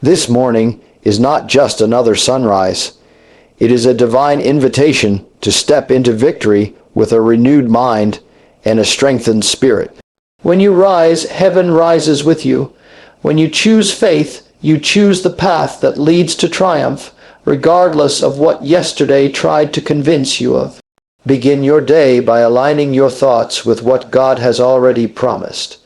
This morning is not just another sunrise. It is a divine invitation to step into victory with a renewed mind and a strengthened spirit. When you rise, heaven rises with you. When you choose faith, you choose the path that leads to triumph, regardless of what yesterday tried to convince you of. Begin your day by aligning your thoughts with what God has already promised.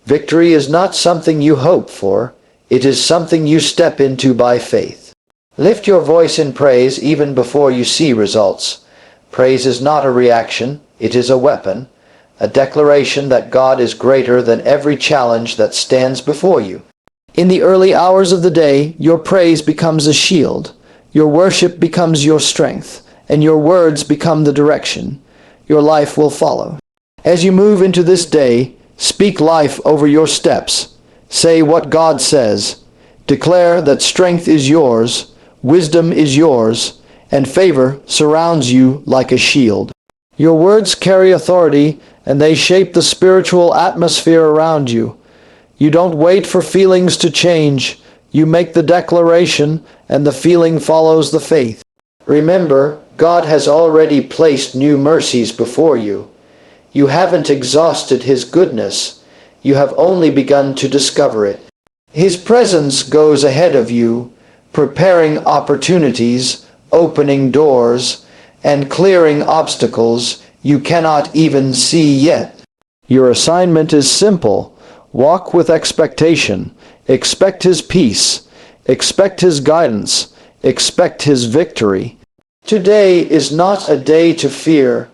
Victory is not something you hope for, it is something you step into by faith. Lift your voice in praise even before you see results. Praise is not a reaction, it is a weapon, a declaration that God is greater than every challenge that stands before you. In the early hours of the day, your praise becomes a shield, your worship becomes your strength, and your words become the direction. Your life will follow. As you move into this day, speak life over your steps. Say what God says. Declare that strength is yours, wisdom is yours, and favor surrounds you like a shield. Your words carry authority, and they shape the spiritual atmosphere around you. You don't wait for feelings to change. You make the declaration, and the feeling follows the faith. Remember, God has already placed new mercies before you. You haven't exhausted His goodness. You have only begun to discover it. His presence goes ahead of you, preparing opportunities, opening doors, and clearing obstacles you cannot even see yet. Your assignment is simple. Walk with expectation. Expect His peace. Expect His guidance. Expect His victory. Today is not a day to fear.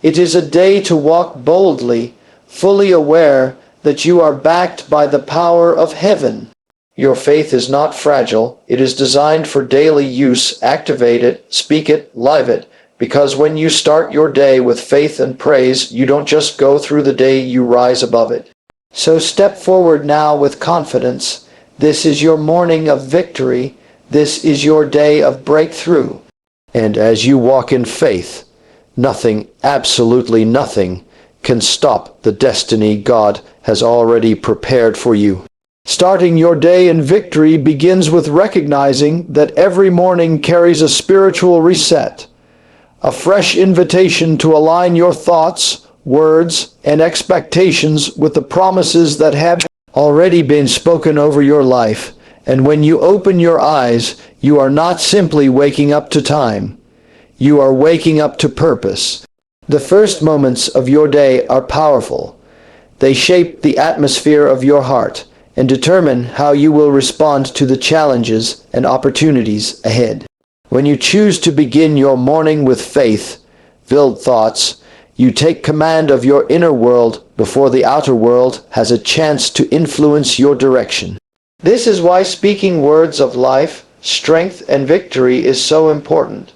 It is a day to walk boldly, fully aware that you are backed by the power of heaven. Your faith is not fragile. It is designed for daily use. Activate it, speak it, live it. Because when you start your day with faith and praise, you don't just go through the day, you rise above it. So step forward now with confidence. This is your morning of victory. This is your day of breakthrough. And as you walk in faith, nothing, absolutely nothing, can stop the destiny God has already prepared for you. Starting your day in victory begins with recognizing that every morning carries a spiritual reset, a fresh invitation to align your thoughts, words, and expectations with the promises that have already been spoken over your life. And when you open your eyes, you are not simply waking up to time. You are waking up to purpose. The first moments of your day are powerful. They shape the atmosphere of your heart and determine how you will respond to the challenges and opportunities ahead. When you choose to begin your morning with faith-filled thoughts, you take command of your inner world before the outer world has a chance to influence your direction. This is why speaking words of life, strength, and victory is so important.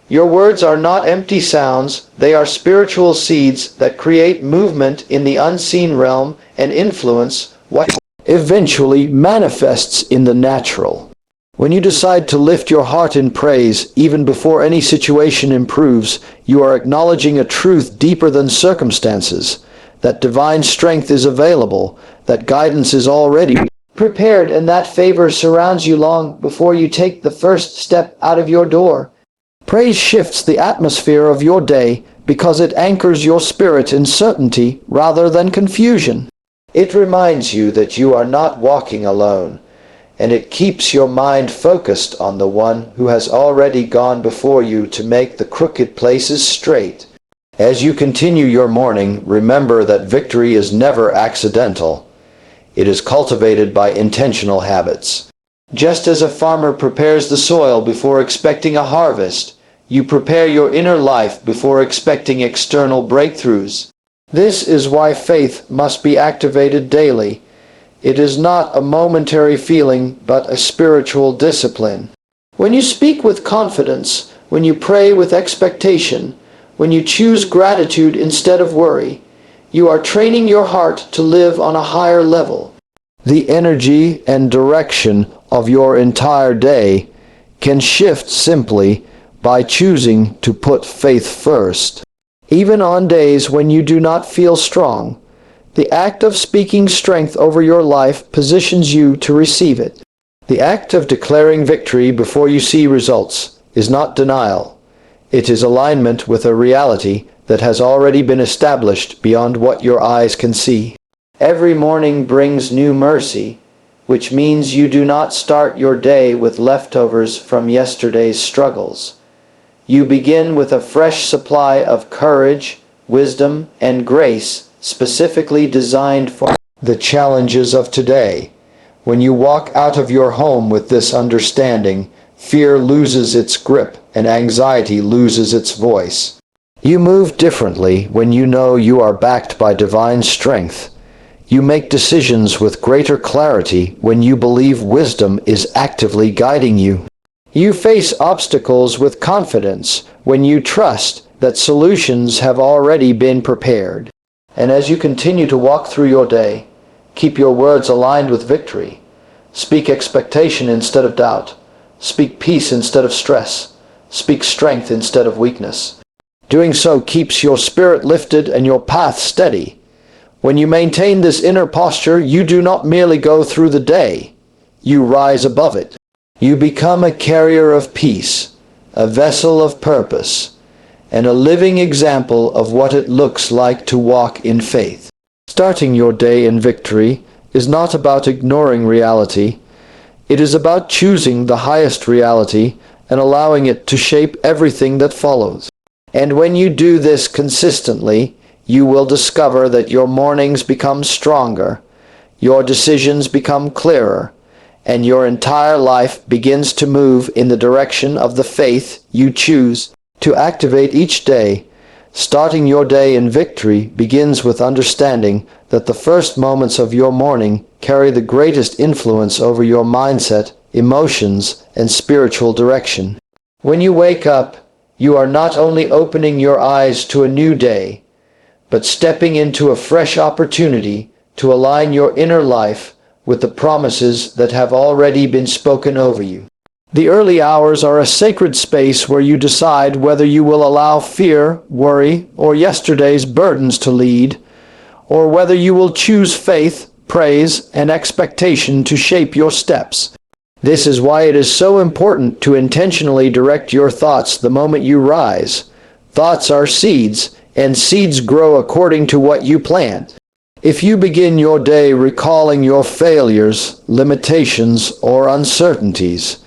Your words are not empty sounds, they are spiritual seeds that create movement in the unseen realm and influence what eventually manifests in the natural. When you decide to lift your heart in praise, even before any situation improves, you are acknowledging a truth deeper than circumstances, that divine strength is available, that guidance is already prepared, and that favor surrounds you long before you take the first step out of your door. Praise shifts the atmosphere of your day because it anchors your spirit in certainty rather than confusion. It reminds you that you are not walking alone, and it keeps your mind focused on the one who has already gone before you to make the crooked places straight. As you continue your morning, remember that victory is never accidental. It is cultivated by intentional habits. Just as a farmer prepares the soil before expecting a harvest, you prepare your inner life before expecting external breakthroughs. This is why faith must be activated daily. It is not a momentary feeling, but a spiritual discipline. When you speak with confidence, when you pray with expectation, when you choose gratitude instead of worry, you are training your heart to live on a higher level. The energy and direction of your entire day can shift simply by choosing to put faith first. Even on days when you do not feel strong, the act of speaking strength over your life positions you to receive it. The act of declaring victory before you see results is not denial. It is alignment with a reality that has already been established beyond what your eyes can see. Every morning brings new mercy, which means you do not start your day with leftovers from yesterday's struggles. You begin with a fresh supply of courage, wisdom, and grace specifically designed for the challenges of today. When you walk out of your home with this understanding, fear loses its grip and anxiety loses its voice. You move differently when you know you are backed by divine strength. You make decisions with greater clarity when you believe wisdom is actively guiding you. You face obstacles with confidence when you trust that solutions have already been prepared. And as you continue to walk through your day, keep your words aligned with victory. Speak expectation instead of doubt. Speak peace instead of stress. Speak strength instead of weakness. Doing so keeps your spirit lifted and your path steady. When you maintain this inner posture, you do not merely go through the day. You rise above it. You become a carrier of peace, a vessel of purpose, and a living example of what it looks like to walk in faith. Starting your day in victory is not about ignoring reality. It is about choosing the highest reality and allowing it to shape everything that follows. And when you do this consistently, you will discover that your mornings become stronger, your decisions become clearer, and your entire life begins to move in the direction of the faith you choose to activate each day. Starting your day in victory begins with understanding that the first moments of your morning carry the greatest influence over your mindset, emotions, and spiritual direction. When you wake up, you are not only opening your eyes to a new day, but stepping into a fresh opportunity to align your inner life with the promises that have already been spoken over you. The early hours are a sacred space where you decide whether you will allow fear, worry, or yesterday's burdens to lead, or whether you will choose faith, praise, and expectation to shape your steps. This is why it is so important to intentionally direct your thoughts the moment you rise. Thoughts are seeds, and seeds grow according to what you plant. If you begin your day recalling your failures, limitations, or uncertainties,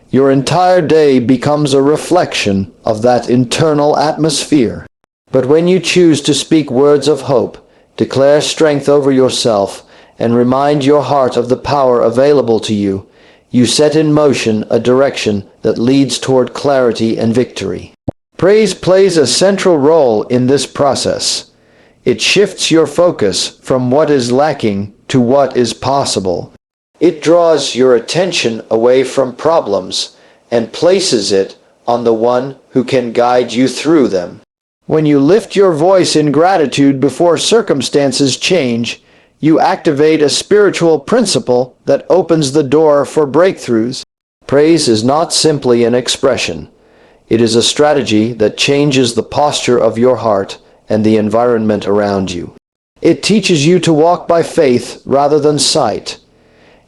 your entire day becomes a reflection of that internal atmosphere. But when you choose to speak words of hope, declare strength over yourself, and remind your heart of the power available to you, you set in motion a direction that leads toward clarity and victory. Praise plays a central role in this process. It shifts your focus from what is lacking to what is possible. It draws your attention away from problems and places it on the one who can guide you through them. When you lift your voice in gratitude before circumstances change, you activate a spiritual principle that opens the door for breakthroughs. Praise is not simply an expression. It is a strategy that changes the posture of your heart and the environment around you. It teaches you to walk by faith rather than sight,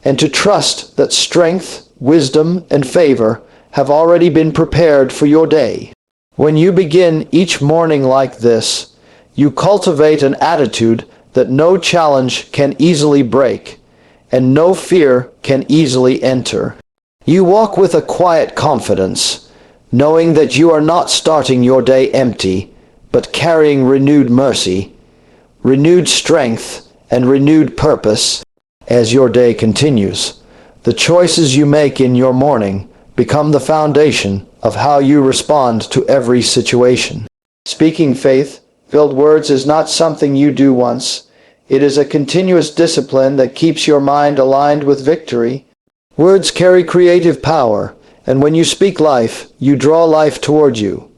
and to trust that strength, wisdom, and favor have already been prepared for your day. When you begin each morning like this, you cultivate an attitude that no challenge can easily break, and no fear can easily enter. You walk with a quiet confidence, knowing that you are not starting your day empty, but carrying renewed mercy, renewed strength, and renewed purpose. As your day continues, the choices you make in your morning become the foundation of how you respond to every situation. Speaking faith-filled words is not something you do once. It is a continuous discipline that keeps your mind aligned with victory. Words carry creative power, and when you speak life, you draw life toward you.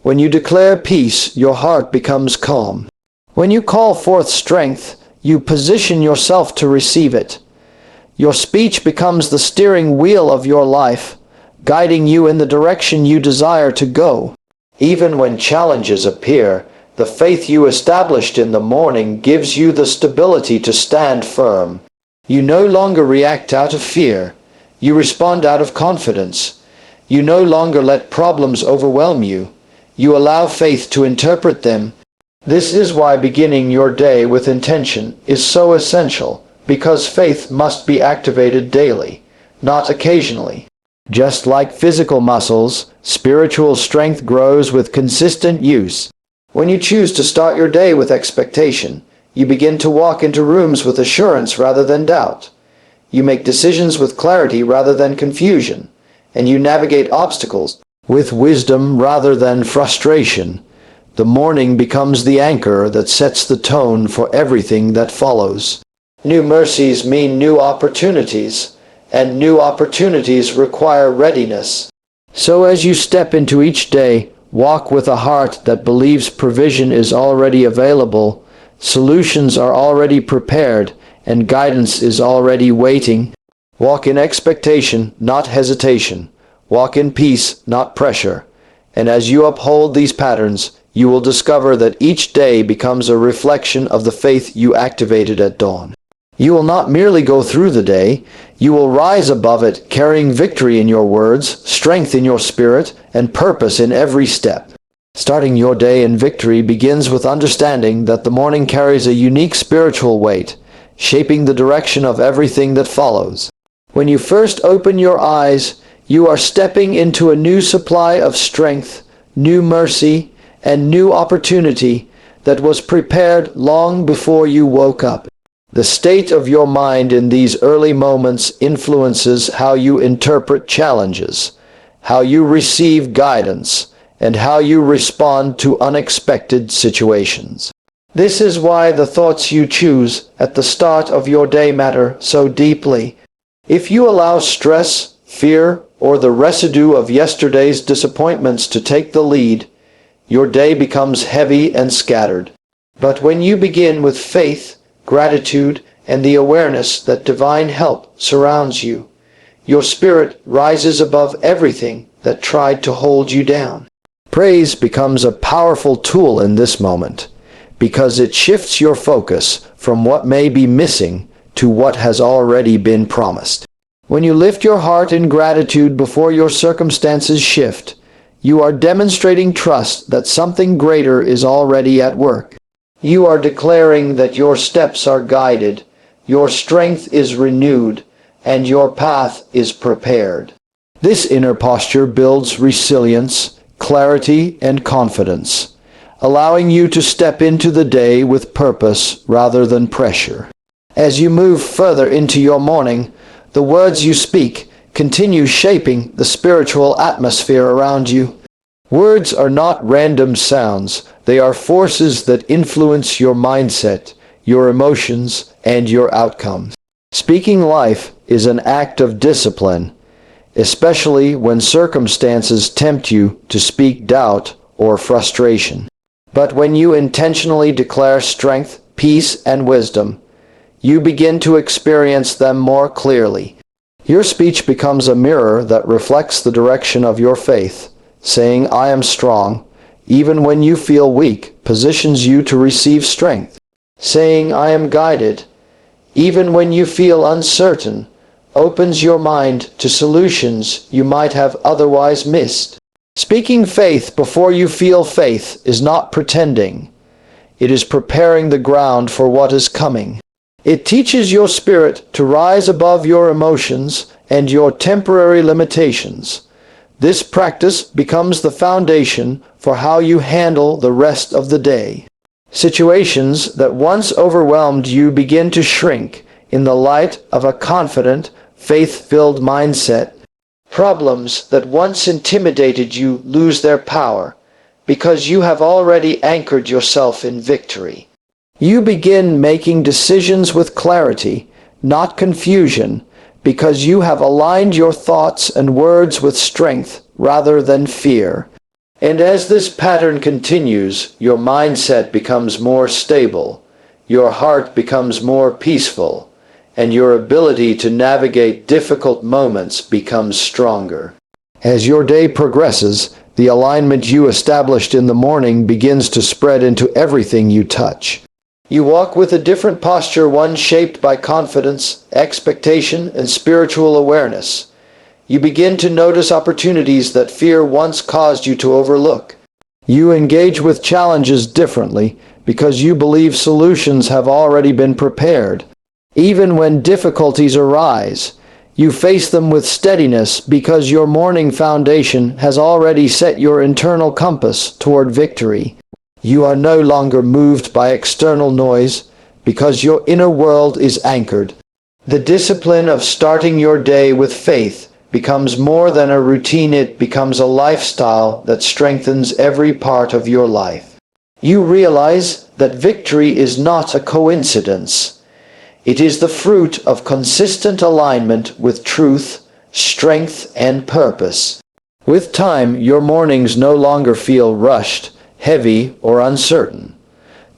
When you declare peace, your heart becomes calm. When you call forth strength, you position yourself to receive it. Your speech becomes the steering wheel of your life, guiding you in the direction you desire to go. Even when challenges appear, the faith you established in the morning gives you the stability to stand firm. You no longer react out of fear. You respond out of confidence. You no longer let problems overwhelm you. You allow faith to interpret them. This is why beginning your day with intention is so essential, because faith must be activated daily, not occasionally. Just like physical muscles, spiritual strength grows with consistent use. When you choose to start your day with expectation, you begin to walk into rooms with assurance rather than doubt. You make decisions with clarity rather than confusion, and you navigate obstacles with wisdom rather than frustration. The morning becomes the anchor that sets the tone for everything that follows. New mercies mean new opportunities, and new opportunities require readiness. So as you step into each day, walk with a heart that believes provision is already available, solutions are already prepared, and guidance is already waiting. Walk in expectation, not hesitation. Walk in peace, not pressure. And as you uphold these patterns, you will discover that each day becomes a reflection of the faith you activated at dawn. You will not merely go through the day, you will rise above it, carrying victory in your words, strength in your spirit, and purpose in every step. Starting your day in victory begins with understanding that the morning carries a unique spiritual weight, shaping the direction of everything that follows. When you first open your eyes, you are stepping into a new supply of strength, new mercy, and new opportunity that was prepared long before you woke up. The state of your mind in these early moments influences how you interpret challenges, how you receive guidance, and how you respond to unexpected situations. This is why the thoughts you choose at the start of your day matter so deeply. If you allow stress, fear, or the residue of yesterday's disappointments to take the lead, your day becomes heavy and scattered. But when you begin with faith, gratitude, and the awareness that divine help surrounds you, your spirit rises above everything that tried to hold you down. Praise becomes a powerful tool in this moment, because it shifts your focus from what may be missing to what has already been promised. When you lift your heart in gratitude before your circumstances shift, you are demonstrating trust that something greater is already at work. You are declaring that your steps are guided, your strength is renewed, and your path is prepared. This inner posture builds resilience, clarity, and confidence, allowing you to step into the day with purpose rather than pressure. As you move further into your morning, the words you speak continue shaping the spiritual atmosphere around you. Words are not random sounds. They are forces that influence your mindset, your emotions, and your outcomes. Speaking life is an act of discipline, especially when circumstances tempt you to speak doubt or frustration. But when you intentionally declare strength, peace, and wisdom, you begin to experience them more clearly. Your speech becomes a mirror that reflects the direction of your faith. Saying, "I am strong," even when you feel weak, positions you to receive strength. Saying, "I am guided," even when you feel uncertain, opens your mind to solutions you might have otherwise missed. Speaking faith before you feel faith is not pretending. It is preparing the ground for what is coming. It teaches your spirit to rise above your emotions and your temporary limitations. This practice becomes the foundation for how you handle the rest of the day. Situations that once overwhelmed you begin to shrink in the light of a confident, faith-filled mindset. Problems that once intimidated you lose their power because you have already anchored yourself in victory. You begin making decisions with clarity, not confusion, because you have aligned your thoughts and words with strength rather than fear. And as this pattern continues, your mindset becomes more stable, your heart becomes more peaceful, and your ability to navigate difficult moments becomes stronger. As your day progresses, the alignment you established in the morning begins to spread into everything you touch. You walk with a different posture, one shaped by confidence, expectation, and spiritual awareness. You begin to notice opportunities that fear once caused you to overlook. You engage with challenges differently because you believe solutions have already been prepared. Even when difficulties arise, you face them with steadiness because your morning foundation has already set your internal compass toward victory. You are no longer moved by external noise because your inner world is anchored. The discipline of starting your day with faith becomes more than a routine. It becomes a lifestyle that strengthens every part of your life. You realize that victory is not a coincidence. It is the fruit of consistent alignment with truth, strength, and purpose. With time, your mornings no longer feel rushed, heavy, or uncertain.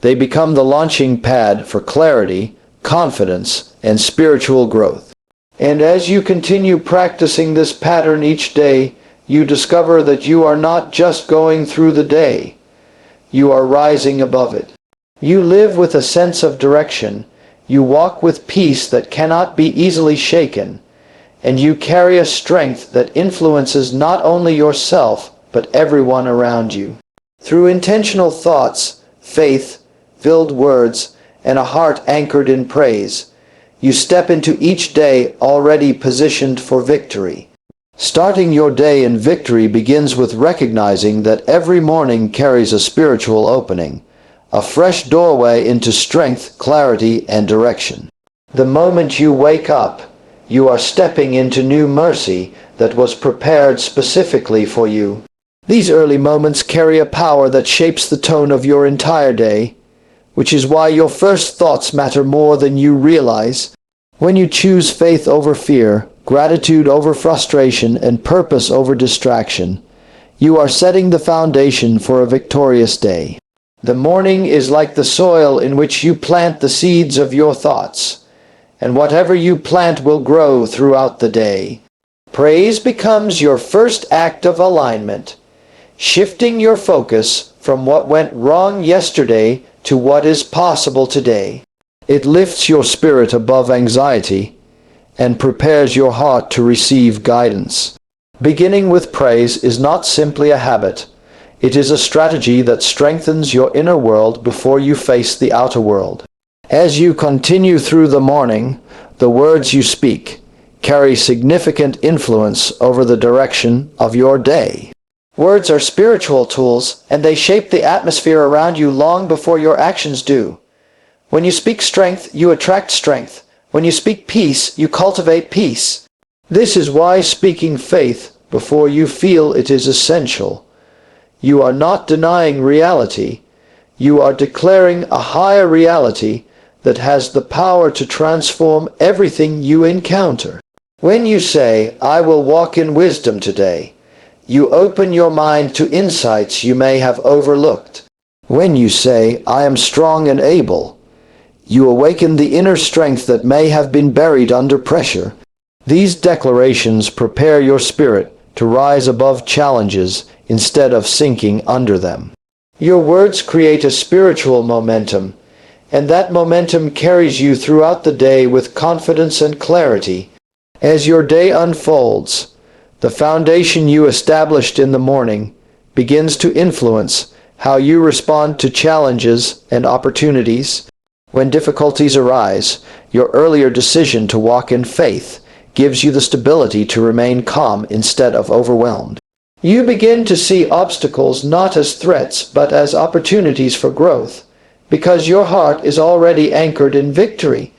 They become the launching pad for clarity, confidence, and spiritual growth. And as you continue practicing this pattern each day, you discover that you are not just going through the day. You are rising above it. You live with a sense of direction. You walk with peace that cannot be easily shaken. And you carry a strength that influences not only yourself, but everyone around you. Through intentional thoughts, faith-filled words, and a heart anchored in praise, you step into each day already positioned for victory. Starting your day in victory begins with recognizing that every morning carries a spiritual opening, a fresh doorway into strength, clarity, and direction. The moment you wake up, you are stepping into new mercy that was prepared specifically for you. These early moments carry a power that shapes the tone of your entire day, which is why your first thoughts matter more than you realize. When you choose faith over fear, gratitude over frustration, and purpose over distraction, you are setting the foundation for a victorious day. The morning is like the soil in which you plant the seeds of your thoughts, and whatever you plant will grow throughout the day. Praise becomes your first act of alignment, shifting your focus from what went wrong yesterday to what is possible today. It lifts your spirit above anxiety and prepares your heart to receive guidance. Beginning with praise is not simply a habit. It is a strategy that strengthens your inner world before you face the outer world. As you continue through the morning, the words you speak carry significant influence over the direction of your day. Words are spiritual tools, and they shape the atmosphere around you long before your actions do. When you speak strength, you attract strength. When you speak peace, you cultivate peace. This is why speaking faith before you feel it is essential. You are not denying reality. You are declaring a higher reality that has the power to transform everything you encounter. When you say, "I will walk in wisdom today," you open your mind to insights you may have overlooked. When you say, "I am strong and able," you awaken the inner strength that may have been buried under pressure. These declarations prepare your spirit to rise above challenges instead of sinking under them. Your words create a spiritual momentum, and that momentum carries you throughout the day with confidence and clarity. As your day unfolds, the foundation you established in the morning begins to influence how you respond to challenges and opportunities. When difficulties arise, your earlier decision to walk in faith gives you the stability to remain calm instead of overwhelmed. You begin to see obstacles not as threats but as opportunities for growth, because your heart is already anchored in victory.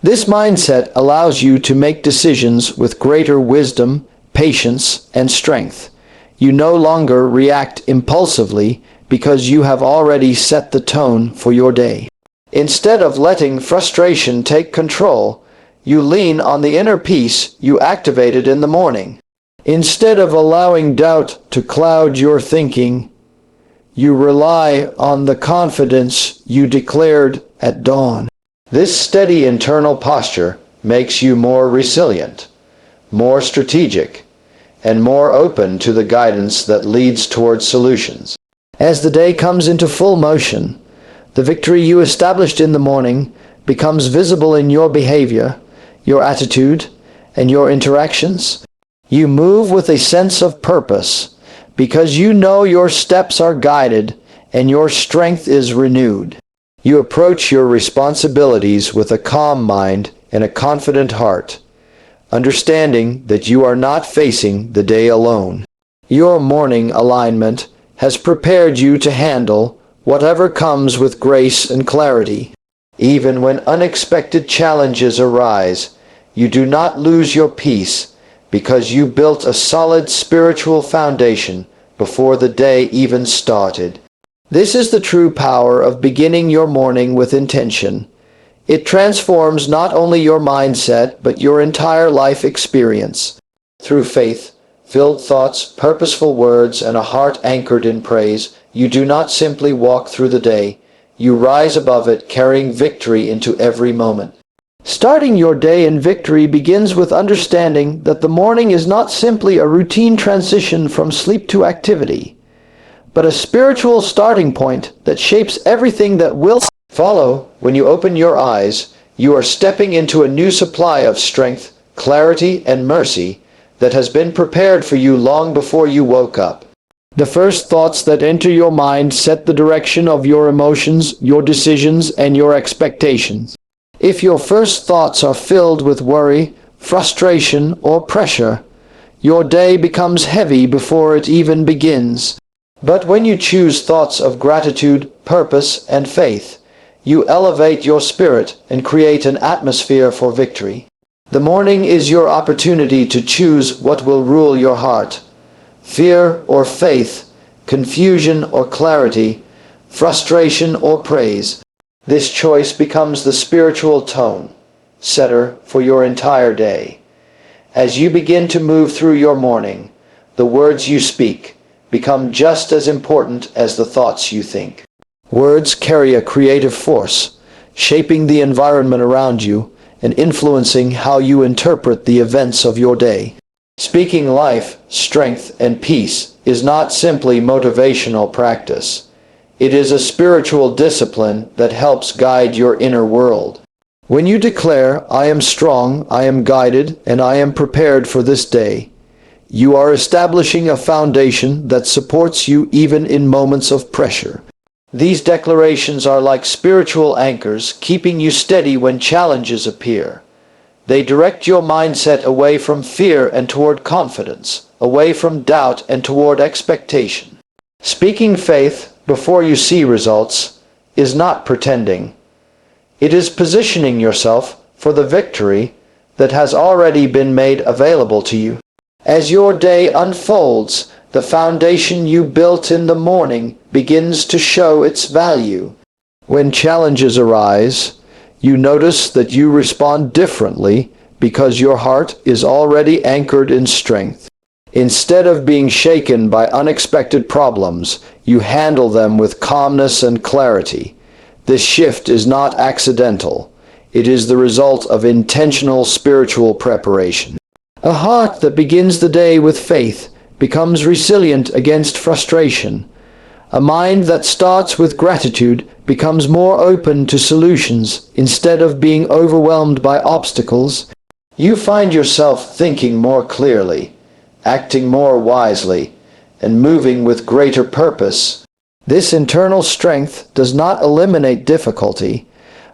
This mindset allows you to make decisions with greater wisdom, patience, and strength. You no longer react impulsively because you have already set the tone for your day. Instead of letting frustration take control, you lean on the inner peace you activated in the morning. Instead of allowing doubt to cloud your thinking, you rely on the confidence you declared at dawn. This steady internal posture makes you more resilient, more strategic, and more open to the guidance that leads towards solutions. As the day comes into full motion, the victory you established in the morning becomes visible in your behavior, your attitude, and your interactions. You move with a sense of purpose because you know your steps are guided and your strength is renewed. You approach your responsibilities with a calm mind and a confident heart, understanding that you are not facing the day alone. Your morning alignment has prepared you to handle whatever comes with grace and clarity. Even when unexpected challenges arise, you do not lose your peace because you built a solid spiritual foundation before the day even started. This is the true power of beginning your morning with intention. It transforms not only your mindset, but your entire life experience. Through faith-filled thoughts, purposeful words, and a heart anchored in praise, you do not simply walk through the day. You rise above it, carrying victory into every moment. Starting your day in victory begins with understanding that the morning is not simply a routine transition from sleep to activity, but a spiritual starting point that shapes everything that will follow. When you open your eyes, you are stepping into a new supply of strength, clarity, and mercy that has been prepared for you long before you woke up. The first thoughts that enter your mind set the direction of your emotions, your decisions, and your expectations. If your first thoughts are filled with worry, frustration, or pressure, your day becomes heavy before it even begins. But when you choose thoughts of gratitude, purpose, and faith, you elevate your spirit and create an atmosphere for victory. The morning is your opportunity to choose what will rule your heart: fear or faith, confusion or clarity, frustration or praise. This choice becomes the spiritual tone setter for your entire day. As you begin to move through your morning, the words you speak become just as important as the thoughts you think. Words carry a creative force, shaping the environment around you and influencing how you interpret the events of your day. Speaking life, strength, and peace is not simply motivational practice. It is a spiritual discipline that helps guide your inner world. When you declare, "I am strong, I am guided, and I am prepared for this day," you are establishing a foundation that supports you even in moments of pressure. These declarations are like spiritual anchors, keeping you steady when challenges appear. They direct your mindset away from fear and toward confidence, away from doubt and toward expectation. Speaking faith before you see results is not pretending. It is positioning yourself for the victory that has already been made available to you. As your day unfolds, the foundation you built in the morning begins to show its value. When challenges arise, you notice that you respond differently because your heart is already anchored in strength. Instead of being shaken by unexpected problems, you handle them with calmness and clarity. This shift is not accidental. It is the result of intentional spiritual preparation. A heart that begins the day with faith becomes resilient against frustration. A mind that starts with gratitude becomes more open to solutions instead of being overwhelmed by obstacles. You find yourself thinking more clearly, acting more wisely, and moving with greater purpose. This internal strength does not eliminate difficulty,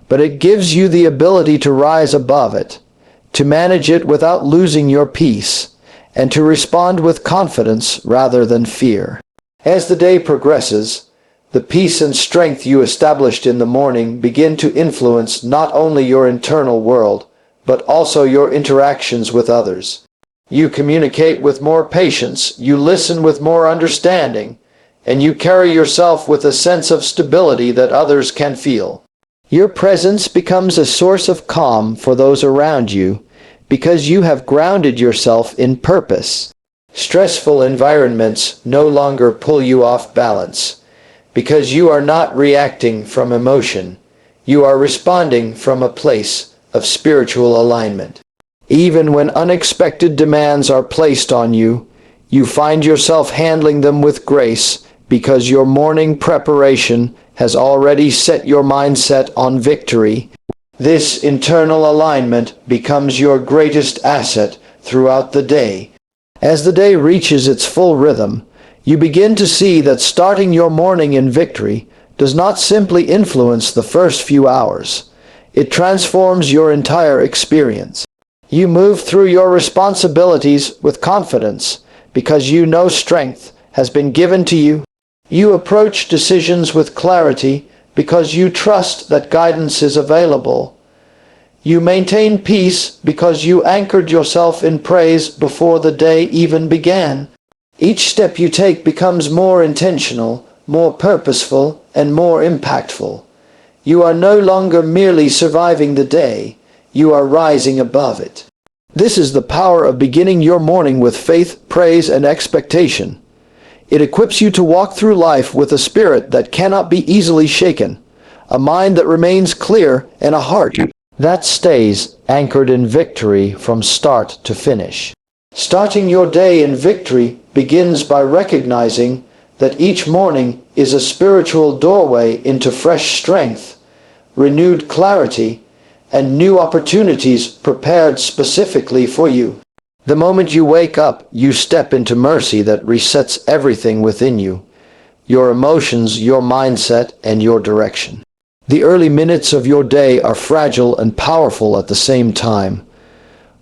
but it gives you the ability to rise above it, to manage it without losing your peace, and to respond with confidence rather than fear. As the day progresses, the peace and strength you established in the morning begin to influence not only your internal world, but also your interactions with others. You communicate with more patience, you listen with more understanding, and you carry yourself with a sense of stability that others can feel. Your presence becomes a source of calm for those around you because you have grounded yourself in purpose. Stressful environments no longer pull you off balance because you are not reacting from emotion. You are responding from a place of spiritual alignment. Even when unexpected demands are placed on you, you find yourself handling them with grace because your morning preparation has already set your mindset on victory. This internal alignment becomes your greatest asset throughout the day. As the day reaches its full rhythm, you begin to see that starting your morning in victory does not simply influence the first few hours. It transforms your entire experience. You move through your responsibilities with confidence because you know strength has been given to you. You approach decisions with clarity because you trust that guidance is available. You maintain peace because you anchored yourself in praise before the day even began. Each step you take becomes more intentional, more purposeful, and more impactful. You are no longer merely surviving the day, you are rising above it. This is the power of beginning your morning with faith, praise, and expectation. It equips you to walk through life with a spirit that cannot be easily shaken, a mind that remains clear, and a heart that stays anchored in victory from start to finish. Starting your day in victory begins by recognizing that each morning is a spiritual doorway into fresh strength, renewed clarity, and new opportunities prepared specifically for you. The moment you wake up, you step into mercy that resets everything within you, your emotions, your mindset, and your direction. The early minutes of your day are fragile and powerful at the same time.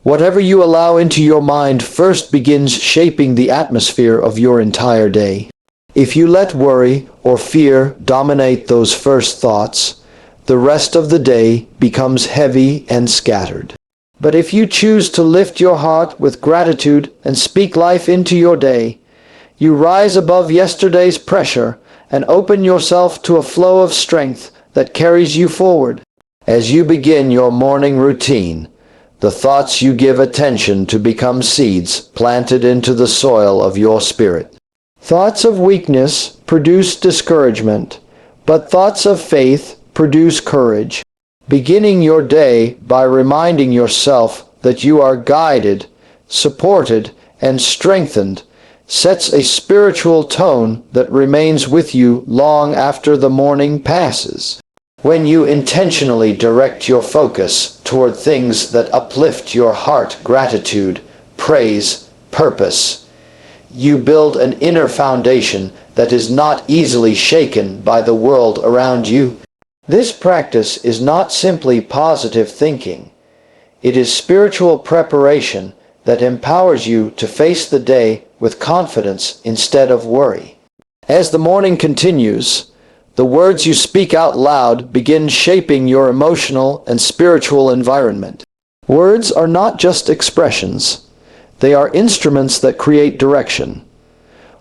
Whatever you allow into your mind first begins shaping the atmosphere of your entire day. If you let worry or fear dominate those first thoughts, the rest of the day becomes heavy and scattered. But if you choose to lift your heart with gratitude and speak life into your day, you rise above yesterday's pressure and open yourself to a flow of strength that carries you forward. As you begin your morning routine, the thoughts you give attention to become seeds planted into the soil of your spirit. Thoughts of weakness produce discouragement, but thoughts of faith produce courage. Beginning your day by reminding yourself that you are guided, supported, and strengthened sets a spiritual tone that remains with you long after the morning passes. When you intentionally direct your focus toward things that uplift your heart, gratitude, praise, purpose, you build an inner foundation that is not easily shaken by the world around you. This practice is not simply positive thinking. It is spiritual preparation that empowers you to face the day with confidence instead of worry. As the morning continues, the words you speak out loud begin shaping your emotional and spiritual environment. Words are not just expressions. They are instruments that create direction.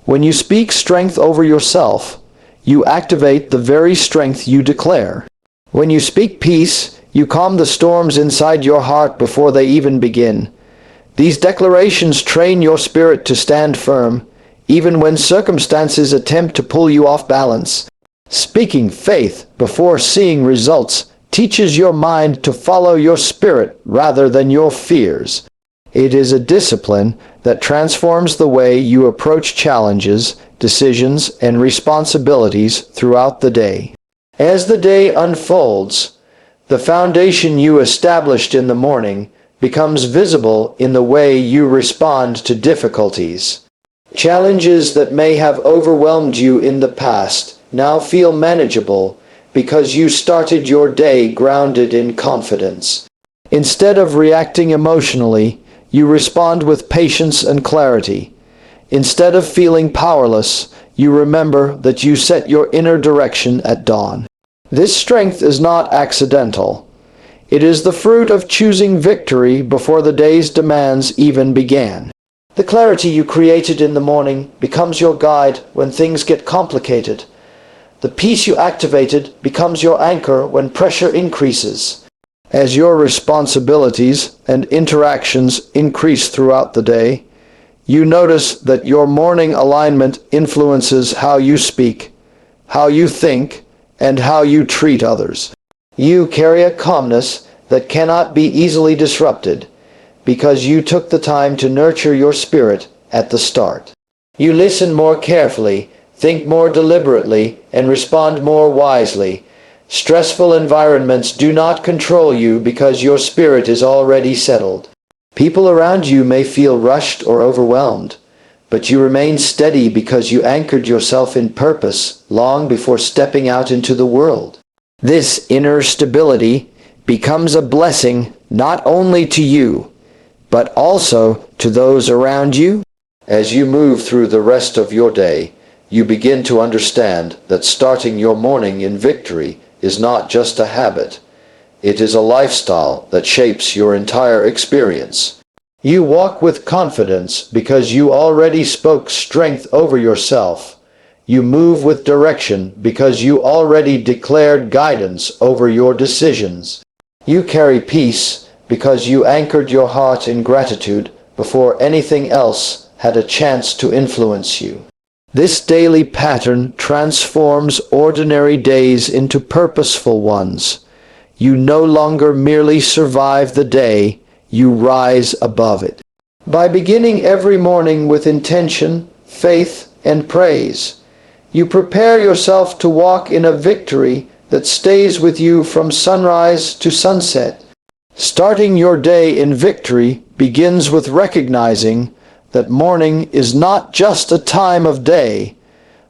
When you speak strength over yourself, you activate the very strength you declare. When you speak peace, you calm the storms inside your heart before they even begin. These declarations train your spirit to stand firm, even when circumstances attempt to pull you off balance. Speaking faith before seeing results teaches your mind to follow your spirit rather than your fears. It is a discipline that transforms the way you approach challenges, decisions, and responsibilities throughout the day. As the day unfolds, the foundation you established in the morning becomes visible in the way you respond to difficulties. Challenges that may have overwhelmed you in the past now feel manageable because you started your day grounded in confidence. Instead of reacting emotionally, you respond with patience and clarity. Instead of feeling powerless, you remember that you set your inner direction at dawn. This strength is not accidental. It is the fruit of choosing victory before the day's demands even began. The clarity you created in the morning becomes your guide when things get complicated. The peace you activated becomes your anchor when pressure increases. As your responsibilities and interactions increase throughout the day, you notice that your morning alignment influences how you speak, how you think, and how you treat others. You carry a calmness that cannot be easily disrupted because you took the time to nurture your spirit at the start. You listen more carefully, think more deliberately, and respond more wisely. Stressful environments do not control you because your spirit is already settled. People around you may feel rushed or overwhelmed, but you remain steady because you anchored yourself in purpose long before stepping out into the world. This inner stability becomes a blessing not only to you, but also to those around you. As you move through the rest of your day, you begin to understand that starting your morning in victory is not just a habit. It is a lifestyle that shapes your entire experience. You walk with confidence because you already spoke strength over yourself. You move with direction because you already declared guidance over your decisions. You carry peace because you anchored your heart in gratitude before anything else had a chance to influence you. This daily pattern transforms ordinary days into purposeful ones. You no longer merely survive the day, you rise above it. By beginning every morning with intention, faith, and praise, you prepare yourself to walk in a victory that stays with you from sunrise to sunset. Starting your day in victory begins with recognizing that morning is not just a time of day,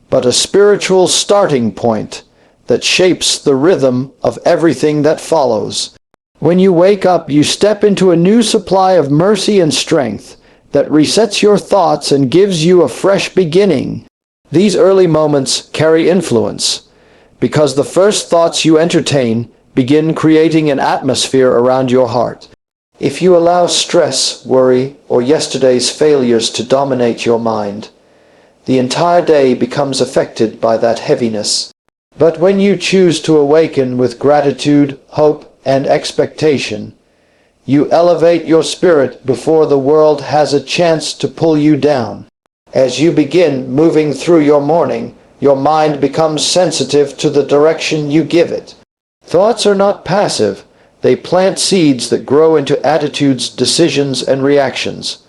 but a spiritual starting point that shapes the rhythm of everything that follows. When you wake up, you step into a new supply of mercy and strength that resets your thoughts and gives you a fresh beginning. These early moments carry influence, because the first thoughts you entertain begin creating an atmosphere around your heart. If you allow stress, worry, or yesterday's failures to dominate your mind, the entire day becomes affected by that heaviness. But when you choose to awaken with gratitude, hope, and expectation, you elevate your spirit before the world has a chance to pull you down. As you begin moving through your morning, your mind becomes sensitive to the direction you give it. Thoughts are not passive. They plant seeds that grow into attitudes, decisions, and reactions.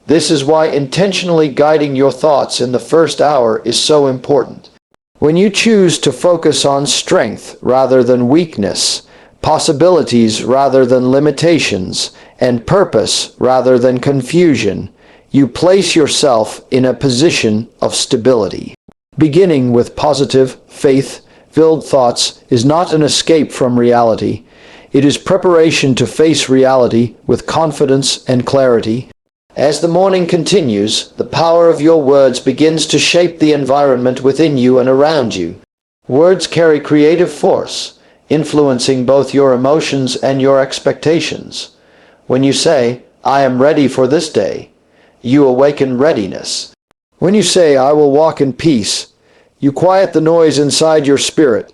This is why intentionally guiding your thoughts in the first hour is so important. When you choose to focus on strength rather than weakness, possibilities rather than limitations, and purpose rather than confusion, you place yourself in a position of stability. Beginning with positive, faith-filled thoughts is not an escape from reality. It is preparation to face reality with confidence and clarity. As the morning continues, the power of your words begins to shape the environment within you and around you. Words carry creative force, influencing both your emotions and your expectations. When you say, "I am ready for this day," you awaken readiness. When you say, "I will walk in peace," you quiet the noise inside your spirit.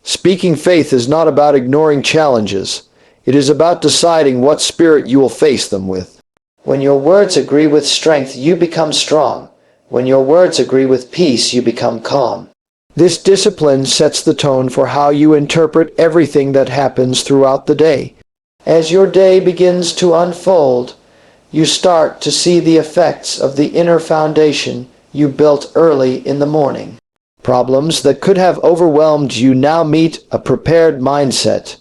Speaking faith is not about ignoring challenges. It is about deciding what spirit you will face them with. When your words agree with strength, you become strong. When your words agree with peace, you become calm. This discipline sets the tone for how you interpret everything that happens throughout the day. As your day begins to unfold, you start to see the effects of the inner foundation you built early in the morning. Problems that could have overwhelmed you now meet a prepared mindset.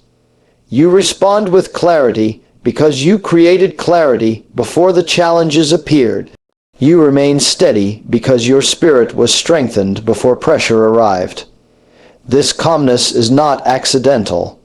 You respond with clarity because you created clarity before the challenges appeared. You remain steady because your spirit was strengthened before pressure arrived. This calmness is not accidental.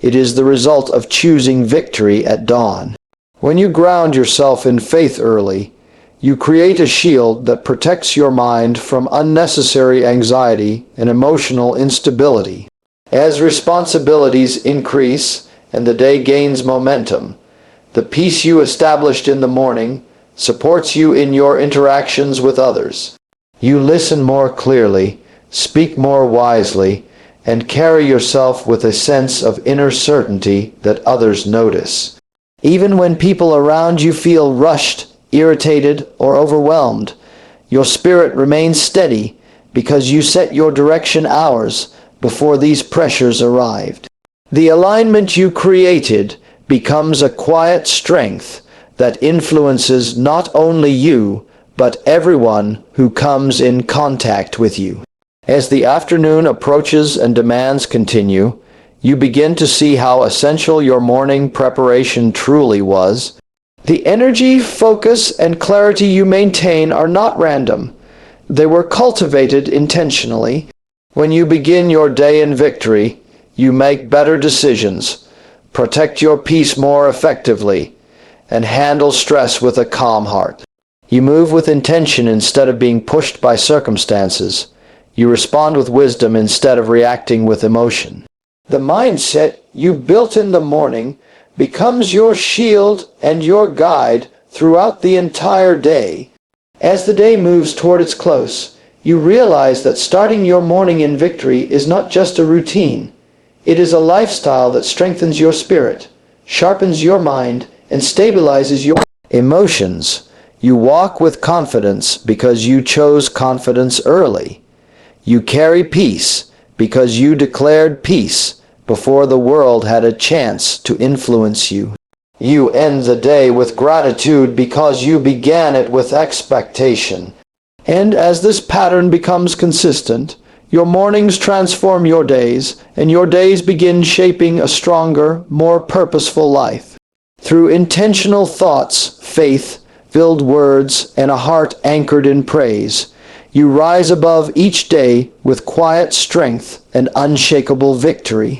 It is the result of choosing victory at dawn. When you ground yourself in faith early, you create a shield that protects your mind from unnecessary anxiety and emotional instability. As responsibilities increase and the day gains momentum, the peace you established in the morning supports you in your interactions with others. You listen more clearly, speak more wisely, and carry yourself with a sense of inner certainty that others notice. Even when people around you feel rushed, irritated, or overwhelmed, your spirit remains steady because you set your direction hours before these pressures arrived. The alignment you created becomes a quiet strength that influences not only you, but everyone who comes in contact with you. As the afternoon approaches and demands continue, you begin to see how essential your morning preparation truly was. The energy, focus, and clarity you maintain are not random. They were cultivated intentionally. When you begin your day in victory, you make better decisions, protect your peace more effectively, and handle stress with a calm heart. You move with intention instead of being pushed by circumstances. You respond with wisdom instead of reacting with emotion. The mindset you built in the morning becomes your shield and your guide throughout the entire day. As the day moves toward its close, you realize that starting your morning in victory is not just a routine. It is a lifestyle that strengthens your spirit, sharpens your mind, and stabilizes your emotions. You walk with confidence because you chose confidence early. You carry peace because you declared peace before the world had a chance to influence you. You end the day with gratitude because you began it with expectation. And as this pattern becomes consistent, your mornings transform your days, and your days begin shaping a stronger, more purposeful life. Through intentional thoughts, faith-filled words, and a heart anchored in praise, you rise above each day with quiet strength and unshakable victory.